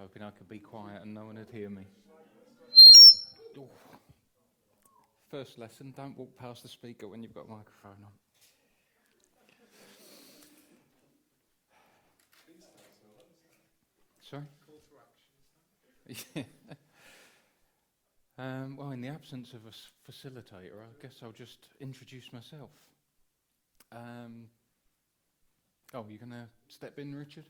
hoping I could be quiet and no one would hear me. Ooh. First lesson, don't walk past the speaker when you've got a microphone on. Sorry? Call to action. Yeah. Well, in the absence of a facilitator, I guess I'll just introduce myself. Oh, you're going to step in, Richard?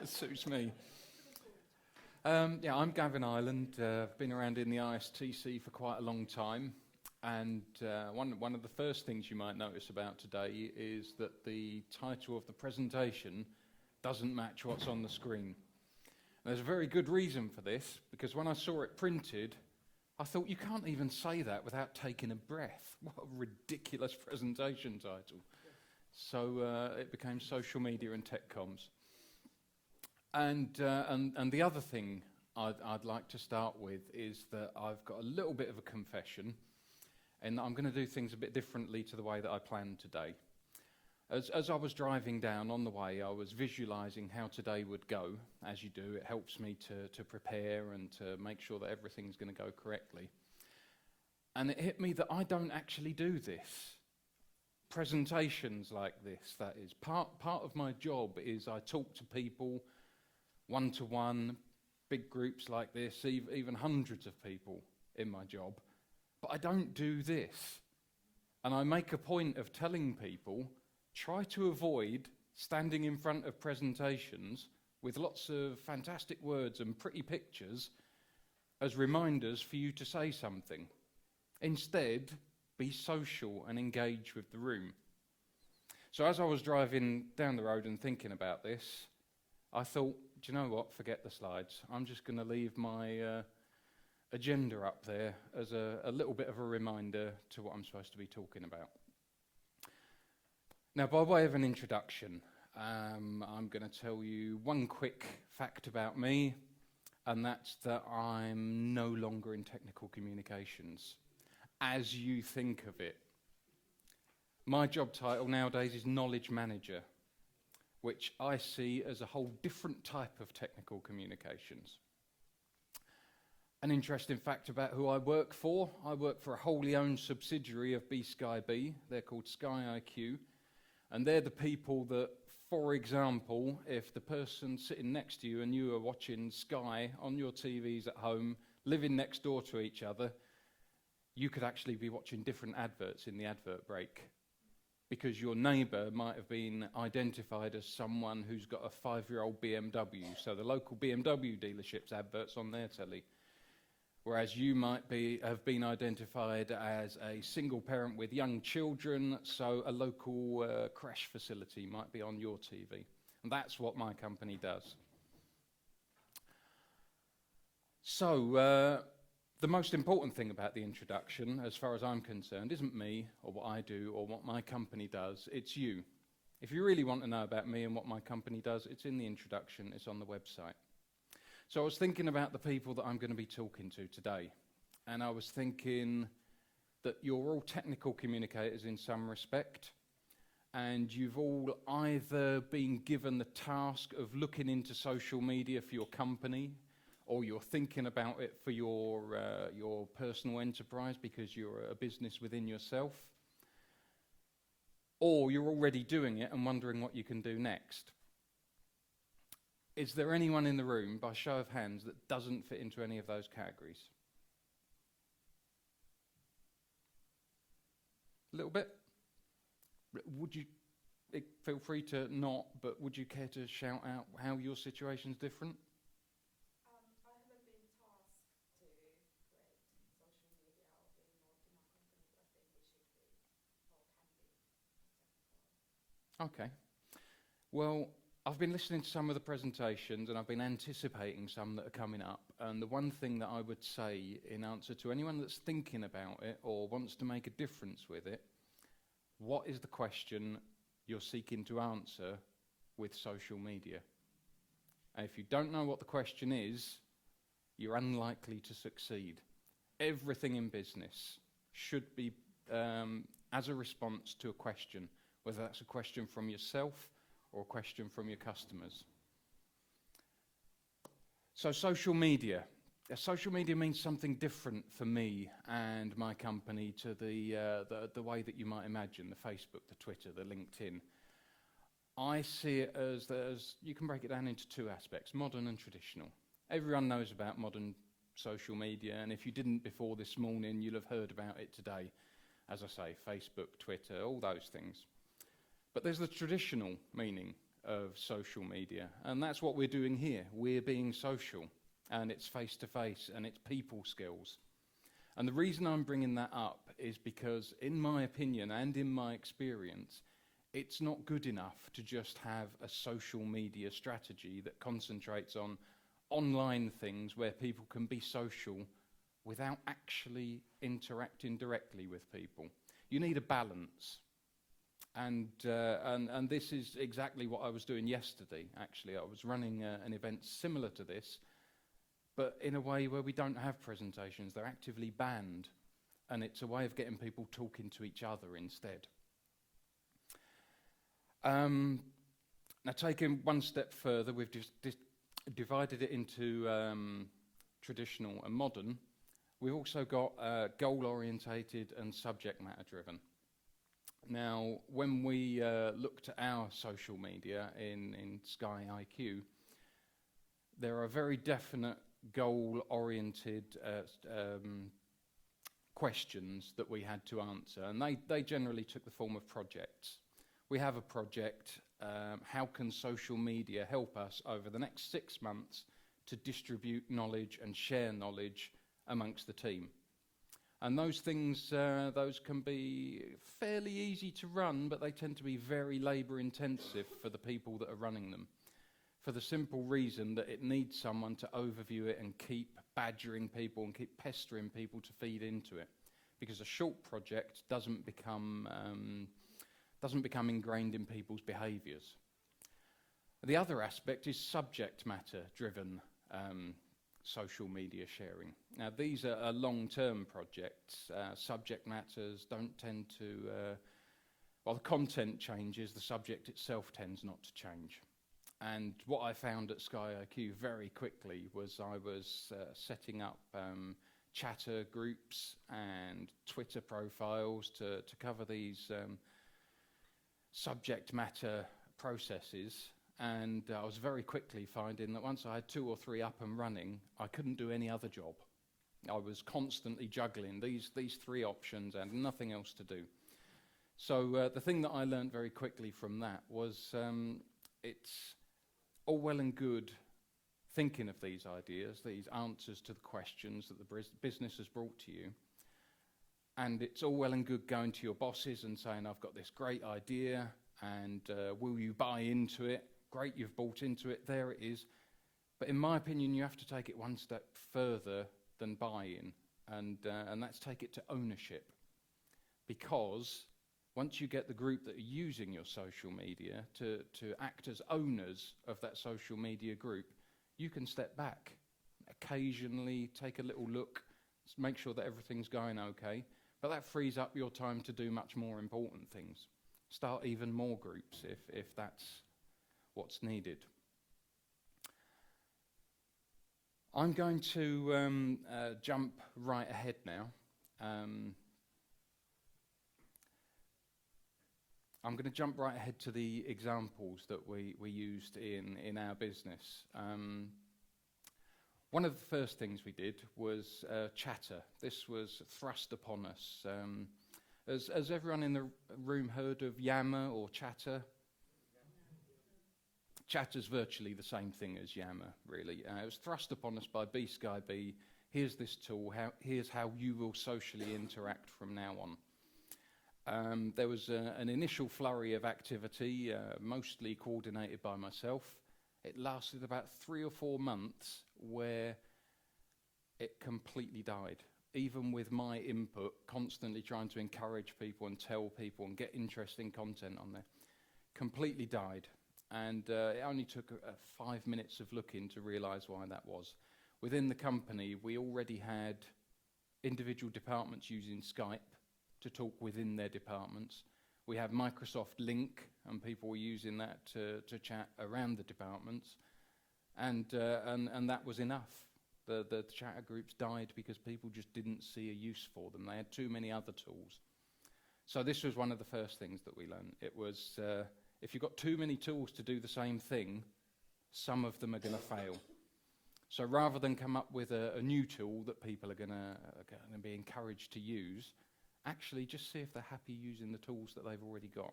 Suits me. Yeah, I'm Gavin Ireland. I've been around in the ISTC for quite a long time, and one of the first things you might notice about today is that the title of the presentation doesn't match what's on the screen. And there's a very good reason for this, because when I saw it printed, I thought, you can't even say that without taking a breath. What a ridiculous presentation title. So it became Social Media and Tech Comms. And the other thing I'd like to start with is that I've got a little bit of a confession, and I'm going to do things a bit differently to the way that I planned today. As I was driving down on the way, I was visualising how today would go. As you do, it helps me to prepare and to make sure that everything's going to go correctly. And it hit me that I don't actually do this. Presentations like this, that is. Part of my job is I talk to people one-to-one, big groups like this, even hundreds of people in my job. But I don't do this. And I make a point of telling people, try to avoid standing in front of presentations with lots of fantastic words and pretty pictures as reminders for you to say something. Instead, be social and engage with the room. So as I was driving down the road and thinking about this, I thought, do you know what, forget the slides. I'm just going to leave my agenda up there as a little bit of a reminder to what I'm supposed to be talking about. Now, by way of an introduction, I'm going to tell you one quick fact about me, and that's that I'm no longer in technical communications, as you think of it. My job title nowadays is Knowledge Manager, which I see as a whole different type of technical communications. An interesting fact about who I work for a wholly owned subsidiary of BSkyB. They're called Sky IQ. And they're the people that, for example, if the person sitting next to you and you are watching Sky on your TVs at home, living next door to each other, you could actually be watching different adverts in the advert break, because your neighbour might have been identified as someone who's got a 5-year-old BMW, so the local BMW dealership's adverts on their telly. Whereas you might have been identified as a single parent with young children, so a local crash facility might be on your TV. And that's what my company does. So the most important thing about the introduction, as far as I'm concerned, isn't me or what I do or what my company does, it's you. If you really want to know about me and what my company does, it's in the introduction, it's on the website. So I was thinking about the people that I'm going to be talking to today, and I was thinking that you're all technical communicators in some respect, and you've all either been given the task of looking into social media for your company, or you're thinking about it for your personal enterprise because you're a business within yourself, or you're already doing it and wondering what you can do next. Is there anyone in the room, by show of hands, that doesn't fit into any of those categories? A little bit? Would you, feel free to not, but would you care to shout out how your situation's different? I haven't been tasked to create social media or be involved in our company, but I think we should be, or can be. Okay. Well, I've been listening to some of the presentations and I've been anticipating some that are coming up, and the one thing that I would say in answer to anyone that's thinking about it or wants to make a difference with it, what is the question you're seeking to answer with social media? And if you don't know what the question is, you're unlikely to succeed. everything in business should be as a response to a question, whether that's a question from yourself or a question from your customers. So social media. Social media means something different for me and my company to the way that you might imagine, the Facebook, the Twitter, the LinkedIn. I see it as you can break it down into two aspects, modern and traditional. Everyone knows about modern social media, and if you didn't before this morning, you'll have heard about it today. As I say, Facebook, Twitter, all those things. But there's the traditional meaning of social media, and that's what we're doing here. We're being social, and it's face-to-face, and it's people skills. And the reason I'm bringing that up is because, in my opinion and in my experience, it's not good enough to just have a social media strategy that concentrates on online things where people can be social without actually interacting directly with people. You need a balance. And this is exactly what I was doing yesterday, actually. I was running an event similar to this, but in a way where we don't have presentations. They're actively banned, and it's a way of getting people talking to each other instead. Now, taking one step further, we've just divided it into traditional and modern. We've also got goal-orientated and subject matter-driven. Now, when we looked at our social media in Sky IQ, there are very definite goal-oriented questions that we had to answer, and they generally took the form of projects. We have a project, how can social media help us over the next 6 months to distribute knowledge and share knowledge amongst the team? And those things, those can be fairly easy to run, but they tend to be very labour intensive for the people that are running them, for the simple reason that it needs someone to overview it and keep badgering people and keep pestering people to feed into it, because a short project doesn't become ingrained in people's behaviours. The other aspect is subject matter driven social media sharing. Now, these are long-term projects. Subject matters don't tend to, while the content changes, the subject itself tends not to change. And what I found at Sky IQ very quickly was I was setting up chatter groups and Twitter profiles to cover these subject matter processes, and I was very quickly finding that once I had 2 or 3 up and running, I couldn't do any other job. I was constantly juggling these 3 options and nothing else to do. So the thing that I learned very quickly from that was it's all well and good thinking of these ideas, these answers to the questions that the business has brought to you. And it's all well and good going to your bosses and saying, I've got this great idea, and will you buy into it? Great, you've bought into it, there it is. But in my opinion, you have to take it one step further than buy-in, and that's take it to ownership. Because once you get the group that are using your social media to act as owners of that social media group, you can step back, occasionally take a little look, make sure that everything's going okay. But that frees up your time to do much more important things. Start even more groups if that's what's needed. I'm going to jump right ahead now. I'm going to jump right ahead to the examples that we used in our business. One of the first things we did was chatter. This was thrust upon us. Has everyone in the room heard of Yammer or chatter? Chatter's virtually the same thing as Yammer, really. It was thrust upon us by B Sky B. Here's this tool. Here's how you will socially interact from now on. There was an initial flurry of activity, mostly coordinated by myself. It lasted about 3 or 4 months where it completely died. Even with my input, constantly trying to encourage people and tell people and get interesting content on there, completely died. And it only took 5 minutes of looking to realise why that was. Within the company, we already had individual departments using Skype to talk within their departments. We have Microsoft Link, and people were using that to chat around the departments. And that was enough. The chatter groups died because people just didn't see a use for them. They had too many other tools. So this was one of the first things that we learned. It was, if you've got too many tools to do the same thing, some of them are going to fail. So rather than come up with a new tool that people are going to be encouraged to use, actually just see if they're happy using the tools that they've already got.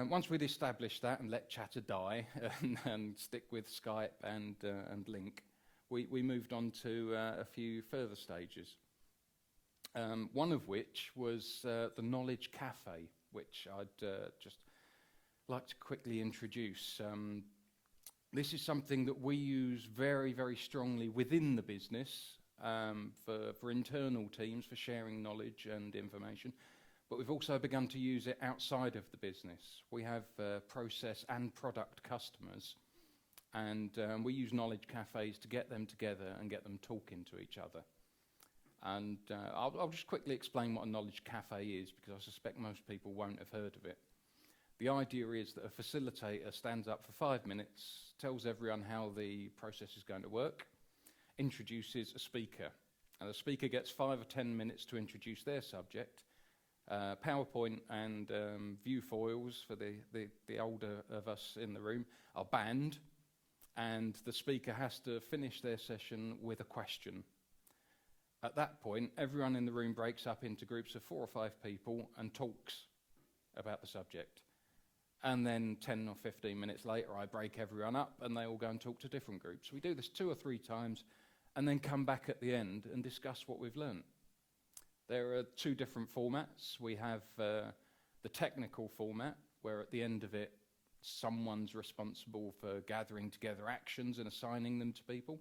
Once we'd established that and let chatter die and stick with Skype and Link, we moved on to a few further stages. One of which was the Knowledge Cafe, which I'd just like to quickly introduce. This is something that we use very, very strongly within the business for internal teams, for sharing knowledge and information. But we've also begun to use it outside of the business. We have process and product customers, and we use knowledge cafes to get them together and get them talking to each other. And I'll just quickly explain what a knowledge cafe is, because I suspect most people won't have heard of it. The idea is that a facilitator stands up for 5 minutes, tells everyone how the process is going to work, introduces a speaker, and the speaker gets 5 or 10 minutes to introduce their subject. PowerPoint and view foils for the older of us in the room are banned, and the speaker has to finish their session with a question. At that point, everyone in the room breaks up into groups of 4 or 5 people and talks about the subject. And then 10 or 15 minutes later, I break everyone up and they all go and talk to different groups. We do this 2 or 3 times and then come back at the end and discuss what we've learnt. There are 2 different formats. We have the technical format, where at the end of it, someone's responsible for gathering together actions and assigning them to people.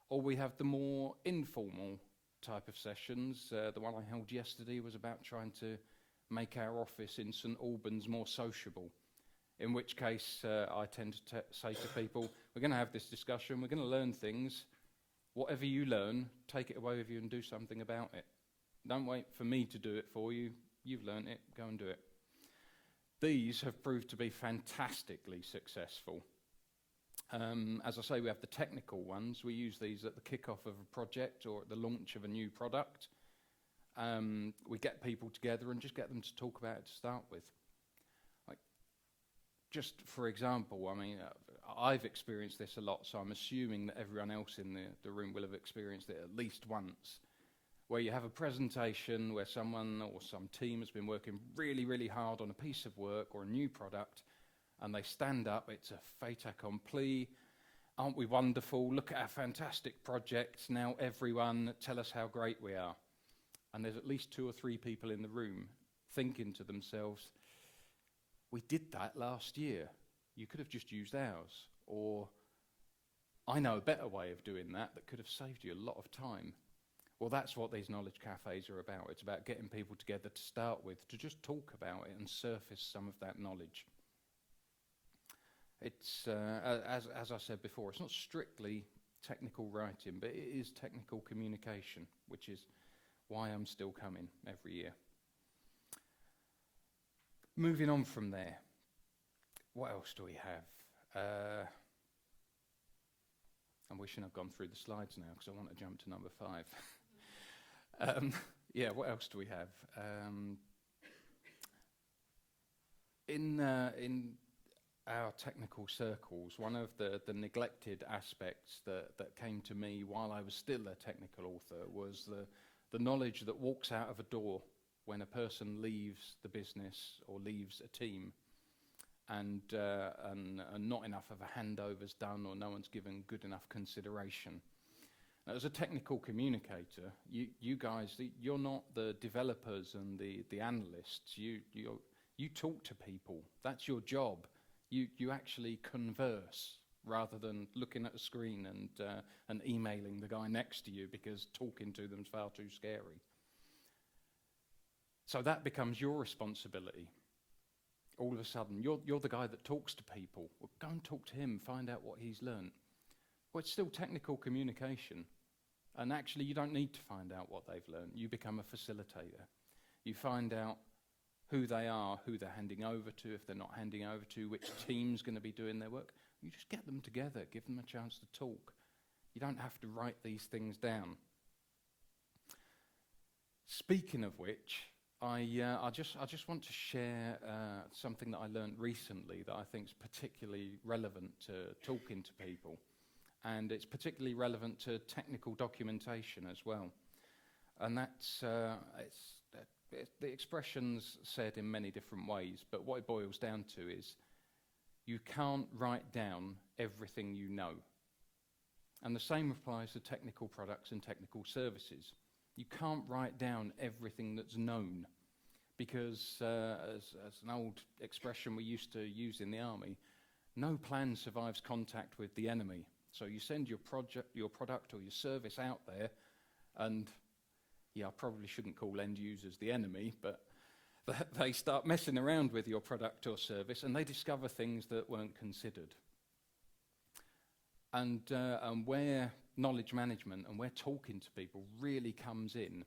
Or we have the more informal type of sessions. The one I held yesterday was about trying to make our office in St Albans more sociable, in which case I tend to say to people, we're going to have this discussion, we're going to learn things. Whatever you learn, take it away with you and do something about it. Don't wait for me to do it for you. You've learned it, go and do it. These have proved to be fantastically successful. As I say, we have the technical ones. We use these at the kick-off of a project or at the launch of a new product. We get people together and just get them to talk about it to start with. Like, just for example, I mean, I've experienced this a lot, so I'm assuming that everyone else in the room will have experienced it at least once, where you have a presentation where someone or some team has been working really, really hard on a piece of work or a new product, and they stand up, it's a fait accompli, aren't we wonderful, look at our fantastic project, now everyone tell us how great we are. And there's at least 2 or 3 people in the room thinking to themselves, we did that last year, you could have just used ours, or I know a better way of doing that could have saved you a lot of time. Well, that's what these knowledge cafes are about. It's about getting people together to start with, to just talk about it and surface some of that knowledge. It's, as I said before, it's not strictly technical writing, but it is technical communication, which is why I'm still coming every year. Moving on from there, what else do we have? I'm wishing I'd gone through the slides now because I want to jump to number 5. Yeah, what else do we have? In our technical circles, one of the neglected aspects that came to me while I was still a technical author was the knowledge that walks out of a door when a person leaves the business or leaves a team, and not enough of a handover's done or no one's given good enough consideration. Now, as a technical communicator, you guys, you're not the developers and the analysts. You talk to people. That's your job. You actually converse rather than looking at a screen and emailing the guy next to you because talking to them is far too scary. So that becomes your responsibility. All of a sudden, you're the guy that talks to people. Well, go and talk to him, find out what he's learned. Well, it's still technical communication. And actually, you don't need to find out what they've learned. You become a facilitator. You find out who they are, who they're handing over to, if they're not handing over to, which team's going to be doing their work. You just get them together, give them a chance to talk. You don't have to write these things down. Speaking of which, I just want to share something that I learned recently that I think is particularly relevant to talking to people. And it's particularly relevant to technical documentation as well. And that's, the expression's said in many different ways, but what it boils down to is you can't write down everything you know. And the same applies to technical products and technical services. You can't write down everything that's known because, as an old expression we used to use in the army, no plan survives contact with the enemy. So you send your product or your service out there, and I probably shouldn't call end users the enemy, but they start messing around with your product or service, and they discover things that weren't considered. And where knowledge management and where talking to people really comes in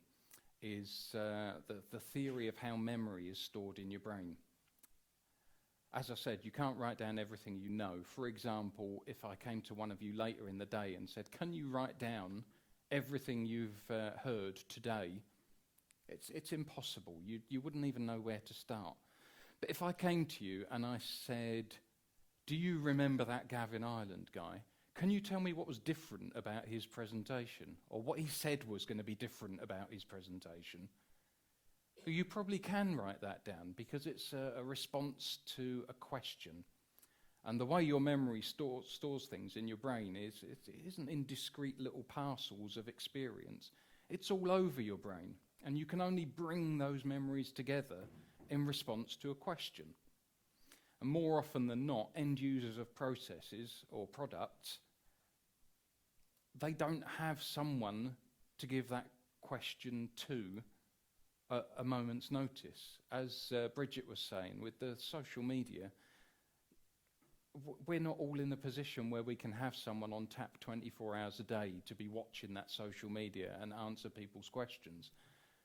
is the theory of how memory is stored in your brain. As I said, you can't write down everything you know. For example, if I came to one of you later in the day and said, can you write down everything you've heard today? It's impossible. You wouldn't even know where to start. But if I came to you and I said, do you remember that Gavin Ireland guy? Can you tell me what was different about his presentation? Or what he said was going to be different about his presentation? You probably can write that down because it's a response to a question. And the way your memory stores things in your brain is it isn't in discrete little parcels of experience. It's all over your brain. And you can only bring those memories together in response to a question. And more often than not, end users of processes or products, they don't have someone to give that question to a moment's notice. As Bridget was saying, with the social media, we're not all in a position where we can have someone on tap 24 hours a day to be watching that social media and answer people's questions.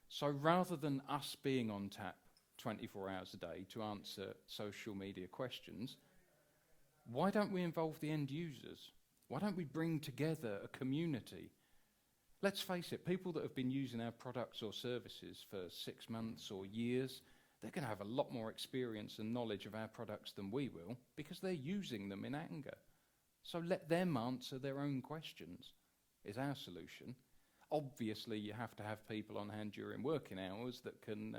So rather than us being on tap 24 hours a day to answer social media questions, why don't we involve the end users? Why don't we bring together a community? Let's face it, people that have been using our products or services for 6 months or years, they're going to have a lot more experience and knowledge of our products than we will because they're using them in anger. So let them answer their own questions, is our solution. Obviously, you have to have people on hand during working hours that can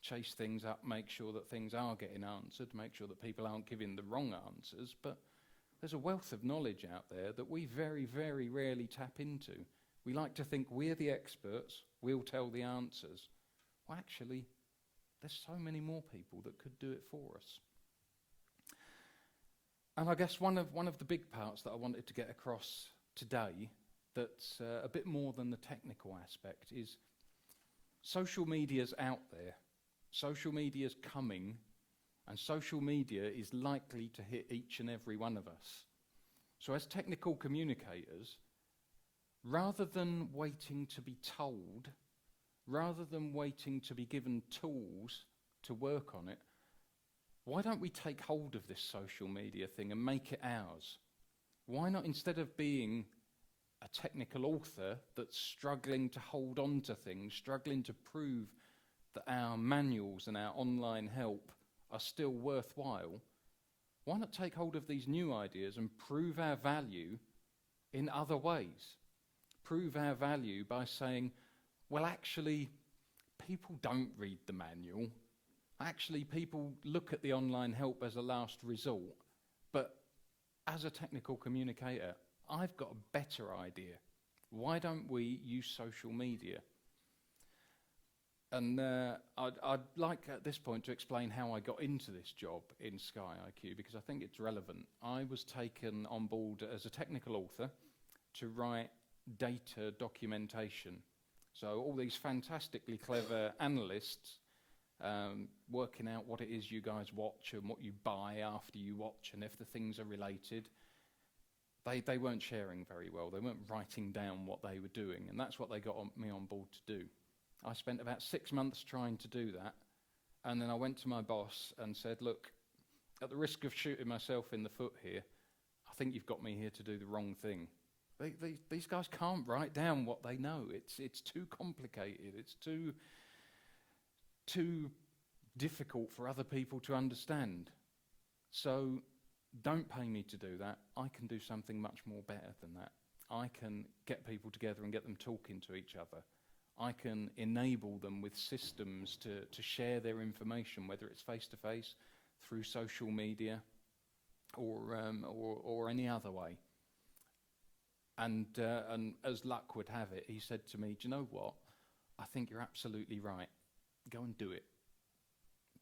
chase things up, make sure that things are getting answered, make sure that people aren't giving the wrong answers. But there's a wealth of knowledge out there that we very, very rarely tap into. We like to think we're the experts, we'll tell the answers. Well, actually, there's so many more people that could do it for us. And I guess one of the big parts that I wanted to get across today that's a bit more than the technical aspect is social media's out there. Social media's coming, and social media is likely to hit each and every one of us. So as technical communicators, rather than waiting to be told, rather than waiting to be given tools to work on it, why don't we take hold of this social media thing and make it ours? Why not, instead of being a technical author that's struggling to hold on to things, struggling to prove that our manuals and our online help are still worthwhile, why not take hold of these new ideas and prove our value in other ways? Prove our value by saying, well, actually, people don't read the manual. Actually, people look at the online help as a last resort. But as a technical communicator, I've got a better idea. Why don't we use social media? And I'd like at this point to explain how I got into this job in Sky IQ, because I think it's relevant. I was taken on board as a technical author to write data documentation. So all these fantastically clever analysts working out what it is you guys watch and what you buy after you watch and if the things are related. they weren't sharing very well. They weren't writing down what they were doing, and that's what they got me on board to do. I spent about 6 months trying to do that, and then I went to my boss and said, look, at the risk of shooting myself in the foot here, I think you've got me here to do the wrong thing. These guys can't write down what they know. It's too complicated. It's too difficult for other people to understand. So don't pay me to do that. I can do something much more better than that. I can get people together and get them talking to each other. I can enable them with systems to share their information, whether it's face-to-face, through social media, or any other way. And as luck would have it, he said to me, do you know what? I think you're absolutely right. Go and do it.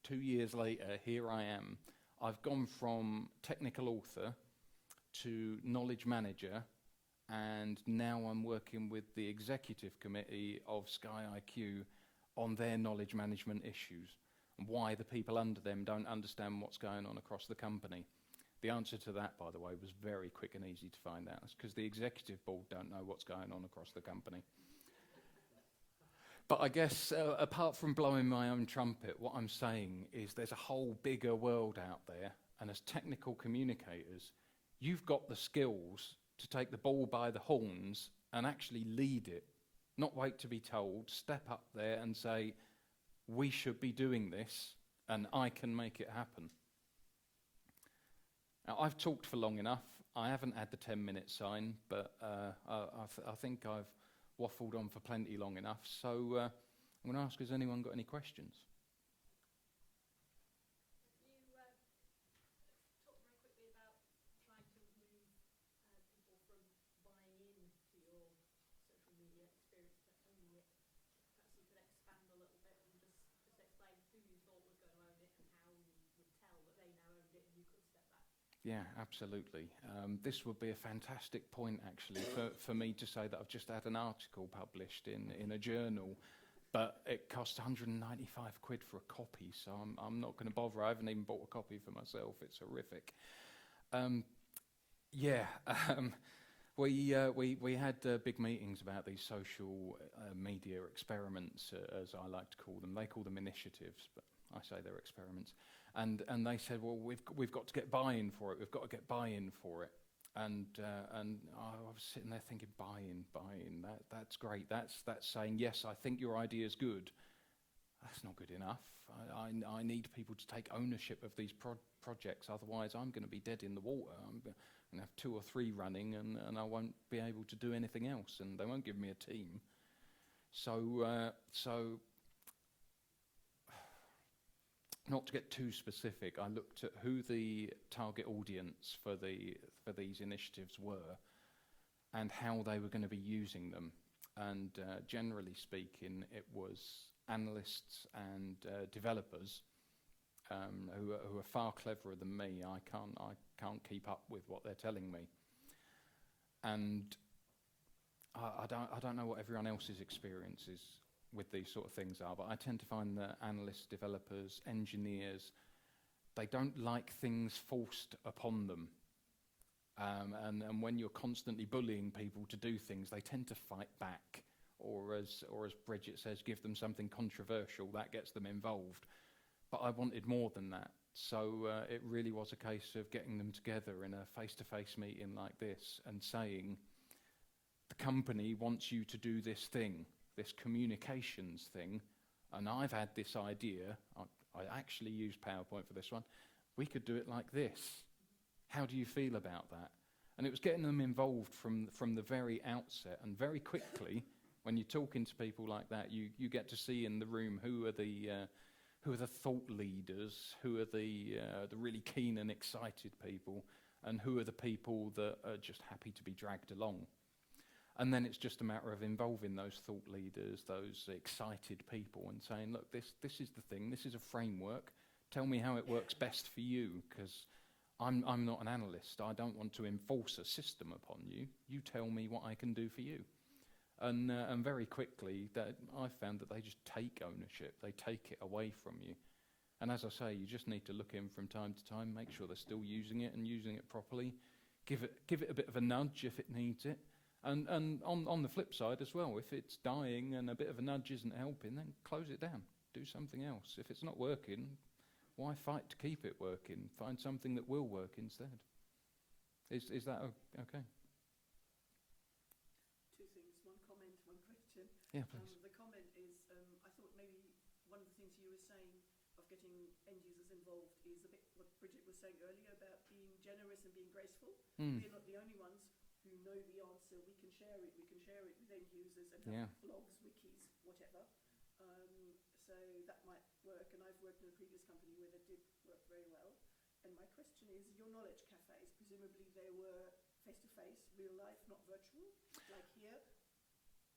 2 years later, here I am. I've gone from technical author to knowledge manager, and now I'm working with the executive committee of Sky IQ on their knowledge management issues and why the people under them don't understand what's going on across the company. The answer to that, by the way, was very quick and easy to find out. It's because the executive board don't know what's going on across the company. But I guess, apart from blowing my own trumpet, what I'm saying is there's a whole bigger world out there, and as technical communicators, you've got the skills to take the bull by the horns and actually lead it. Not wait to be told, step up there and say, we should be doing this, and I can make it happen. Now, I've talked for long enough. I haven't had the 10-minute sign, but I think I've waffled on for plenty long enough. So I'm going to ask, has anyone got any questions? You talked very quickly about trying to move people from buying into your social media experience to owning it. Perhaps you could expand a little bit and just explain who you thought was going to own it and how you would tell that they now owned it and you could step back. Yeah, absolutely. This would be a fantastic point, actually, for me to say that I've just had an article published in a journal, but it cost 195 quid for a copy, so I'm not going to bother. I haven't even bought a copy for myself. It's horrific. We had big meetings about these social media experiments, as I like to call them. They call them initiatives, but I say they're experiments. And they said, well, we've got to get buy-in for it. We've got to get buy-in for it. And I was sitting there thinking, buy-in. That's great. That's saying, yes, I think your idea is good. That's not good enough. I need people to take ownership of these projects. Otherwise, I'm going to be dead in the water. I'm going to have 2 or 3 running, and I won't be able to do anything else. And they won't give me a team. So. Not to get too specific, I looked at who the target audience for these initiatives were and how they were going to be using them. And generally speaking, it was analysts and developers who are far cleverer than me. I can't keep up with what they're telling me. And I don't know what everyone else's experience is with these sort of things are, but I tend to find that analysts, developers, engineers, they don't like things forced upon them. And when you're constantly bullying people to do things, they tend to fight back. Or as Bridget says, give them something controversial, that gets them involved. But I wanted more than that. So it really was a case of getting them together in a face-to-face meeting like this and saying, the company wants you to do this thing, this communications thing, and I've had this idea. I actually used PowerPoint for this one. We could do it like this. How do you feel about that? And it was getting them involved from the very outset, and very quickly, when you're talking to people like that, you get to see in the room who are the thought leaders, who are the really keen and excited people, and who are the people that are just happy to be dragged along. And then it's just a matter of involving those thought leaders, those excited people, and saying, look, this is the thing, this is a framework. Tell me how it works best for you, because I'm not an analyst. I don't want to enforce a system upon you. You tell me what I can do for you. And very quickly, I found that they just take ownership. They take it away from you. And as I say, you just need to look in from time to time, make sure they're still using it and using it properly. give it a bit of a nudge if it needs it. And on the flip side as well, if it's dying and a bit of a nudge isn't helping, then close it down. Do something else. If it's not working, why fight to keep it working? Find something that will work instead. Is that okay? Two things, one comment, one question. Yeah, please. The comment is, I thought maybe one of the things you were saying of getting end users involved is a bit what Bridget was saying earlier about being generous and being graceful. We're not the only ones who know the answer. We can share it with end users and have blogs, wikis, whatever. So that might work, and I've worked in a previous company where that did work very well. And my question is, your knowledge cafes, presumably they were face-to-face, real life, not virtual, like here.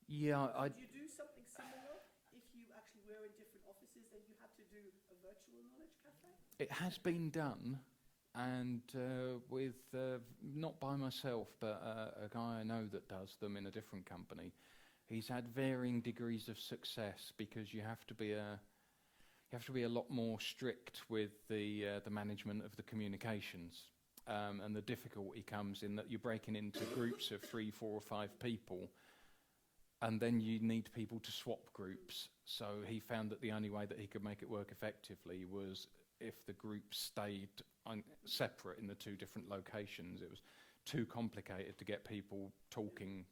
Yeah, Could you do something similar if you actually were in different offices and you had to do a virtual knowledge cafe? it has been done, and with not by myself, but a guy I know that does them in a different company. He's had varying degrees of success because you have to be a lot more strict with the management of the communications, and the difficulty comes in that you're breaking into groups of 3, 4, or 5 people, and then you need people to swap groups. So he found that the only way that he could make it work effectively was if the groups stayed separate in the 2 different locations. It was too complicated to get people talking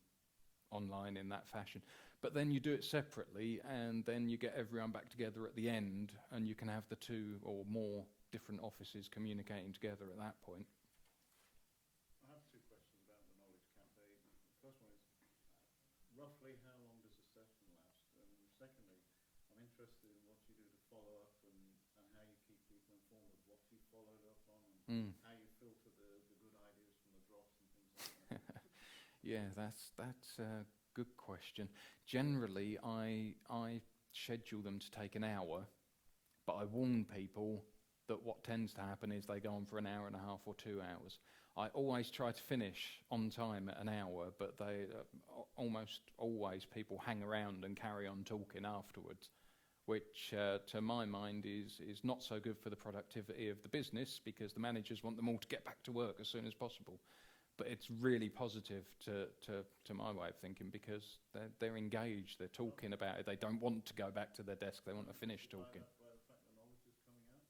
online in that fashion. But then you do it separately, and then you get everyone back together at the end, and you can have the 2 or more different offices communicating together at that point. I have 2 questions about the Knowledge Cafe. The first one is, roughly how long does a session last? And secondly, I'm interested in what you do to follow up and how you keep people informed of what you followed up on and how you filter the good ideas from the dross and things like that. Yeah, that's a good question. Generally, I schedule them to take an hour, but I warn people that what tends to happen is they go on for an hour and a half or 2 hours. I always try to finish on time at an hour, but they almost always people hang around and carry on talking afterwards, which to my mind is not so good for the productivity of the business, because the managers want them all to get back to work as soon as possible. But it's really positive to my way of thinking, because they're engaged, they're talking about it, they don't want to go back to their desk, they want to finish talking. By the fact the knowledge is coming out?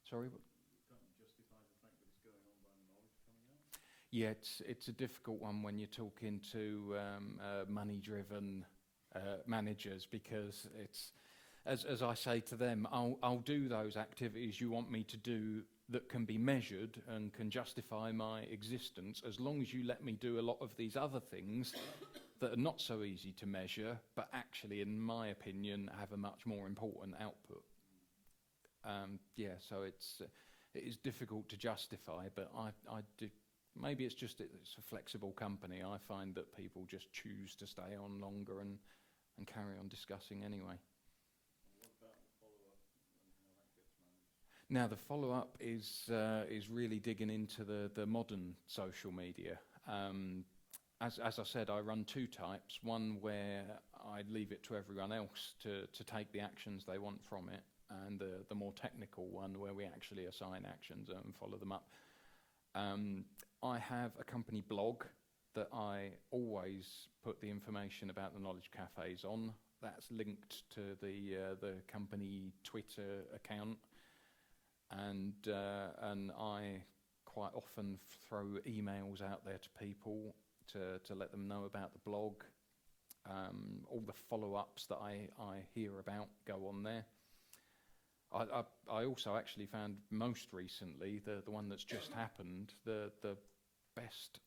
Sorry? You can't justify the fact that it's going on by the knowledge coming out? Yeah, it's a difficult one when you're talking to money-driven managers, because it's, as I say to them, I'll do those activities you want me to do that can be measured and can justify my existence, as long as you let me do a lot of these other things that are not so easy to measure, but actually, in my opinion, have a much more important output. So it is difficult to justify, but I do. Maybe it's just it's a flexible company. I find that people just choose to stay on longer and carry on discussing anyway. Now, the follow-up is really digging into the modern social media. As I said, I run 2 types. One where I leave it to everyone else to take the actions they want from it, and the more technical one where we actually assign actions and follow them up. I have a company blog that I always put the information about the Knowledge Cafes on. That's linked to the company Twitter account. And I quite often throw emails out there to people to let them know about the blog. All the follow-ups that I hear about go on there. I also actually found most recently, the one that's just happened, the best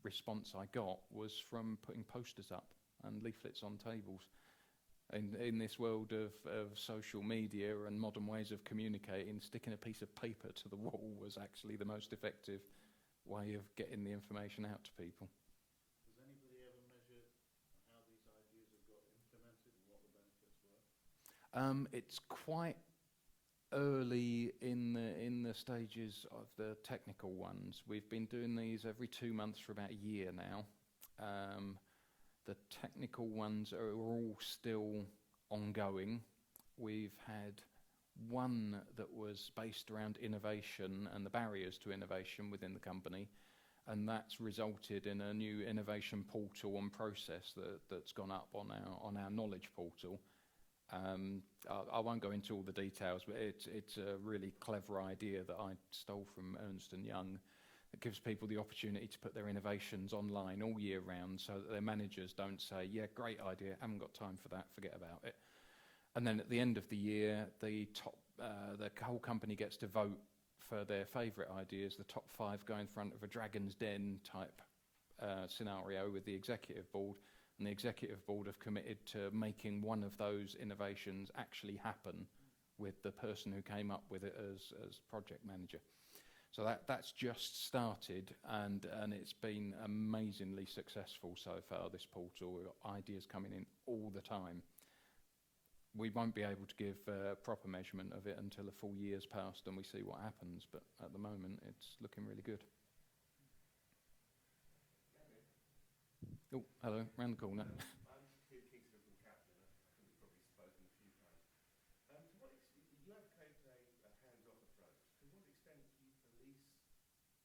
response I got was from putting posters up and leaflets on tables. In this world of social media and modern ways of communicating, sticking a piece of paper to the wall was actually the most effective way of getting the information out to people. Does anybody ever measure how these ideas have got implemented and what the benefits were? It's quite early in the stages of the technical ones. We've been doing these every 2 months for about a year now. The technical ones are all still ongoing. We've had one that was based around innovation and the barriers to innovation within the company, and that's resulted in a new innovation portal and process that's gone up on our knowledge portal. I won't go into all the details, but it's a really clever idea that I stole from Ernst & Young. It gives people the opportunity to put their innovations online all year round so that their managers don't say, yeah, great idea, haven't got time for that, forget about it. And then at the end of the year, the whole company gets to vote for their favourite ideas. The top 5 go in front of a Dragon's Den type scenario with the executive board, and the executive board have committed to making one of those innovations actually happen with the person who came up with it as project manager. So that's just started, and it's been amazingly successful so far, this portal. We've got ideas coming in all the time. We won't be able to give proper measurement of it until a full year's passed and we see what happens, but at the moment it's looking really good. Oh, hello, round the corner. I'm Kingston from Captain. I think we've probably spoken a few times. To what extent you advocate a hands-off approach? To what extent do you police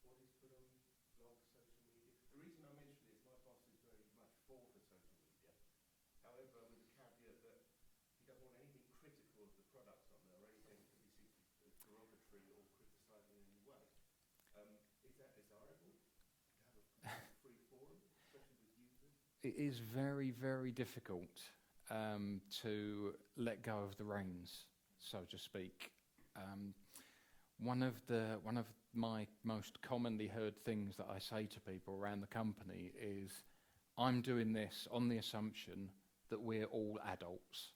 what is put on blogs, social media? The reason I mention it is my boss is very much for social media. However, with the caveat that he doesn't want anything critical of the products on there or anything to be seen as derogatory or criticising in any way. Is that desirable to have a free forum, especially with users? It is very, very difficult to let go of the reins, so to speak. One of my most commonly heard things that I say to people around the company is, I'm doing this on the assumption that we're all adults.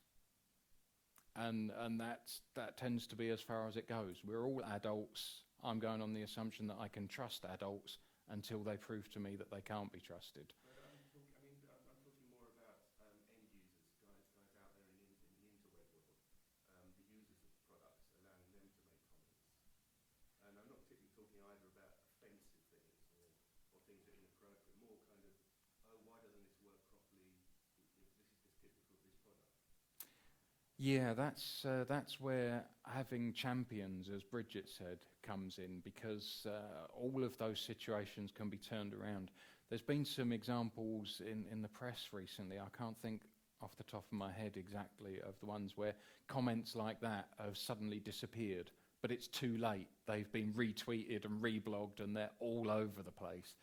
And that tends to be as far as it goes. We're all adults. I'm going on the assumption that I can trust adults until they prove to me that they can't be trusted. I'm talking more about end users, guys out there in the interweb world, the users of the products, allowing them to make comments. And I'm not particularly talking either about offensive things or things that are inappropriate, more kind of, oh, why doesn't this work properly? This is just typical of this product. Yeah, that's where having champions, as Bridget said, comes in, because all of those situations can be turned around. There's been some examples in the press recently. I can't think off the top of my head exactly of the ones where comments like that have suddenly disappeared, but it's too late. They've been retweeted and reblogged and they're all over the place.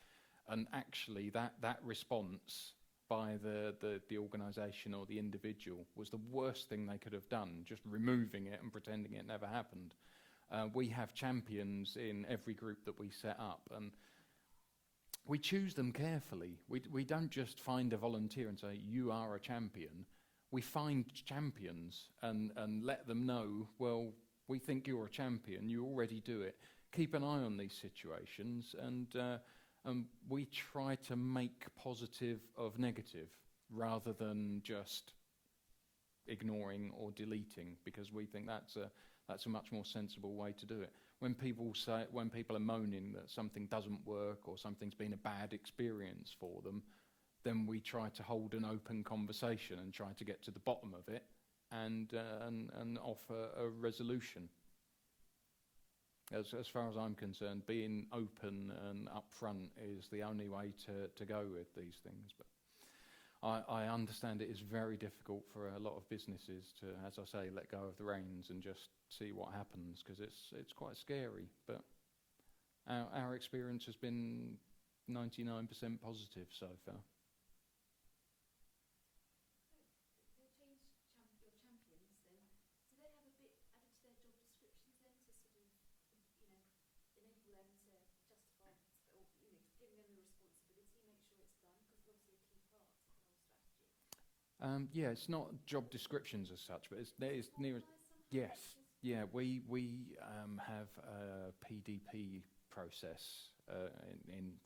And actually that response by the organisation or the individual was the worst thing they could have done, just removing it and pretending it never happened. We have champions in every group that we set up, and we choose them carefully. We don't just find a volunteer and say, you are a champion. We find champions and let them know, well, we think you're a champion, you already do it. Keep an eye on these situations, and we try to make positive of negative rather than just ignoring or deleting, because we think that's a much more sensible way to do it. When people are moaning that something doesn't work or something's been a bad experience for them, then we try to hold an open conversation and try to get to the bottom of it and offer a resolution. As far as I'm concerned, being open and upfront is the only way to go with these things. But I understand it is very difficult for a lot of businesses to, as I say, let go of the reins and just see what happens, because it's quite scary. But our experience has been 99% positive so far. Your champions then, do they have a bit added to their job descriptions then to sort of, enable them to justify, or, giving them the responsibility, make sure it's done, because it's obviously a key part of the whole strategy? Yeah, it's not job descriptions as such, but it's near. Yes, yeah, we have a PDP process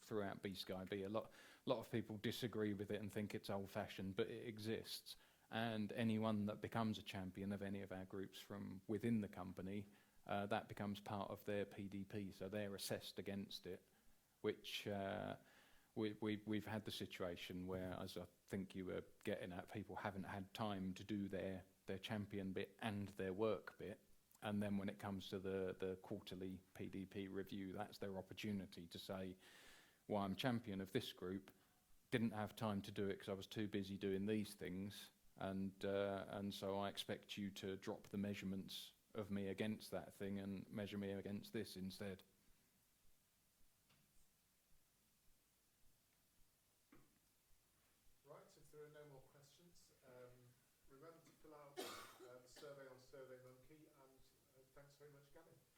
throughout B-Sky-B. A lot of people disagree with it and think it's old-fashioned, but it exists. And anyone that becomes a champion of any of our groups from within the company, that becomes part of their PDP, so they're assessed against it, which we've had the situation where, as I think you were getting at, people haven't had time to do their champion bit and their work bit, And then when it comes to the quarterly PDP review, that's their opportunity to say, well, I'm champion of this group, didn't have time to do it because I was too busy doing these things, and so I expect you to drop the measurements of me against that thing and measure me against this instead. Right, if there are no more questions, remember to fill out the survey on SurveyMonkey, and thanks very much, Gavin.